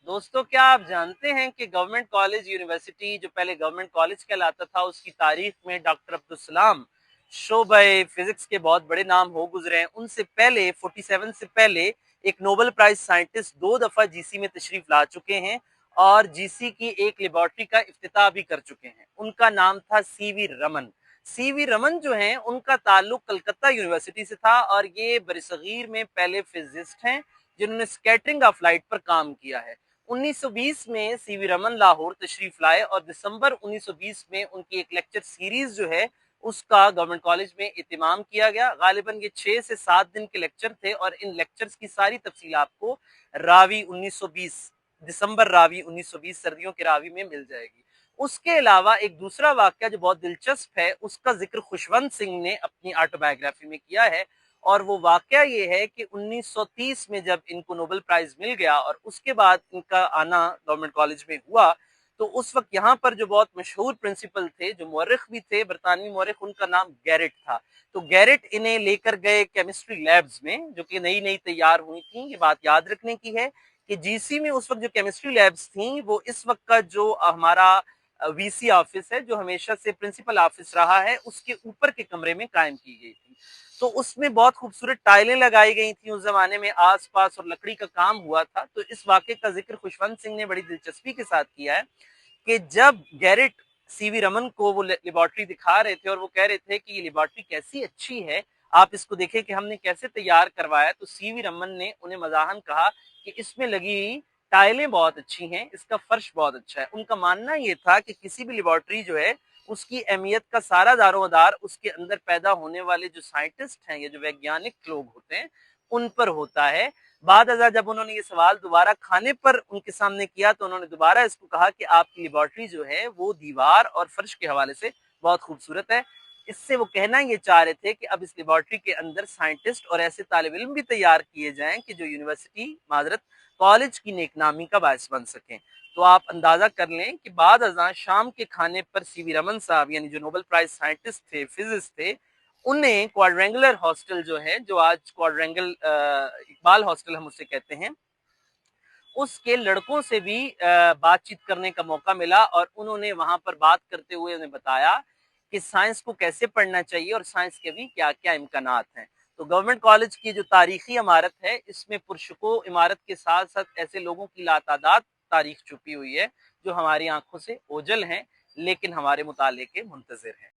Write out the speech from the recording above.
दोस्तों, क्या आप जानते हैं कि गवर्नमेंट कॉलेज यूनिवर्सिटी जो पहले गवर्नमेंट कॉलेज कहलाता था, उसकी तारीख में डॉक्टर अब्दुल सलाम शोबे फिजिक्स के बहुत बड़े नाम हो गुजरे हैं। उनसे पहले 47 से पहले एक नोबेल प्राइज साइंटिस्ट 2 दफा जीसी में तशरीफ ला चुके हैं और जीसी की एक लेबोरेटरी का इफ्तिताह भी कर चुके हैं। उनका नाम था सीवी रमन। सीवी रमन जो हैं, उनका ताल्लुक कलकत्ता यूनिवर्सिटी से था और ये बरसगीर में पहले फिजिस्ट हैं जिन्होंने स्कैटरिंग ऑफ लाइट पर काम किया है। 1920 में सीवी रमन लाहौर तशरीफ लाए और दिसंबर 1920 में उनकी एक लेक्चर सीरीज जो है उसका गवर्नमेंट कॉलेज में इत्तिमाम किया गया। गालिबन ये 6 से 7 दिन के लेक्चर थे और इन लेक्चर्स की सारी तफसील आपको रावी 1920 दिसंबर रावी 1920 सर्दियों के रावी में मिल जाएगी। उसके अलावा एक दूसरा वाक्य जो बहुत दिलचस्प है, उसका जिक्र खुशवंत सिंह ने अपनी ऑटोबायोग्राफी में किया है और वो वाकया ये है कि 1930 में जब इनको नोबेल प्राइज मिल गया और उसके बाद इनका आना गवर्नमेंट कॉलेज में हुआ, तो उस वक्त यहाँ पर जो बहुत मशहूर प्रिंसिपल थे, जो मौरख भी थे, बरतानवी मौरख, उनका नाम गैरेट था। तो गैरेट इन्हें लेकर गए केमिस्ट्री लैब्स में, जो कि नई नई तैयार हुई थी। ये बात याद रखने की है कि जीसी में उस वक्त जो केमिस्ट्री लैब्स थी, वो इस वक्त का जो हमारा वीसी ऑफिस है, जो हमेशा से प्रिंसिपल ऑफिस रहा है, उसके ऊपर के कमरे में कायम की गई थी। तो उसमें बहुत खूबसूरत टाइलें लगाई गई थी उस जमाने में, आसपास, और लकड़ी का काम हुआ था। तो इस वाक़े का जिक्र खुशवंत सिंह ने बड़ी दिलचस्पी के साथ किया है कि जब गैरेट सीवी रमन को वो लेबोरेटरी दिखा रहे थे और वो कह रहे थे कि ये लेबोरेटरी कैसी अच्छी है, आप इसको देखें कि हमने कैसे तैयार करवाया, तो सीवी रमन ने उन्हें मजाहन कहा कि इसमें लगी टाइलें बहुत अच्छी हैं, इसका फर्श बहुत अच्छा है। उनका मानना ये था कि किसी भी लेबोरेटरी जो है, उसकी अहमियत का सारा दारोमदार उसके अंदर पैदा होने वाले जो साइंटिस्ट हैं या जो वैज्ञानिक लोग होते हैं, उन पर होता है। बाद अज़ा जब उन्होंने ये सवाल दोबारा खाने पर उनके सामने किया, तो उन्होंने दोबारा इसको कहा कि आपकी लेबोरेटरी जो है वो दीवार और फर्श के हवाले से बहुत खूबसूरत है। इससे वो कहना ये चाह रहे थे कि अब इस लेबोरेटरी के अंदर साइंटिस्ट और ऐसे तालिब इल्म भी तैयार किए जाएं कि जो यूनिवर्सिटी, माजरत, कॉलेज की नेकनामी का बायस बन सकें। तो आप अंदाजा कर लें कि बाद अज़ां शाम के खाने पर सीवी रमन साहब, यानी जो नोबेल प्राइज साइंटिस्ट थे, फिजिस्ट थे, उन्हें क्वाड्रेंगुलर हॉस्टल जो है, जो आज क्वाड्रेंगल इकबाल हॉस्टल हम उसे कहते हैं, उसके लड़कों से भी बातचीत करने का मौका मिला और उन्होंने वहां पर बात करते हुए उन्हें बताया कि साइंस को कैसे पढ़ना चाहिए और साइंस के भी क्या क्या इम्कानात हैं। तो गवर्नमेंट कॉलेज की जो तारीखी इमारत है, इसमें पुरशको इमारत के साथ साथ ऐसे लोगों की लातादाद तारीख छुपी हुई है जो हमारी आंखों से ओझल हैं, लेकिन हमारे मुताले के मुंतजिर हैं।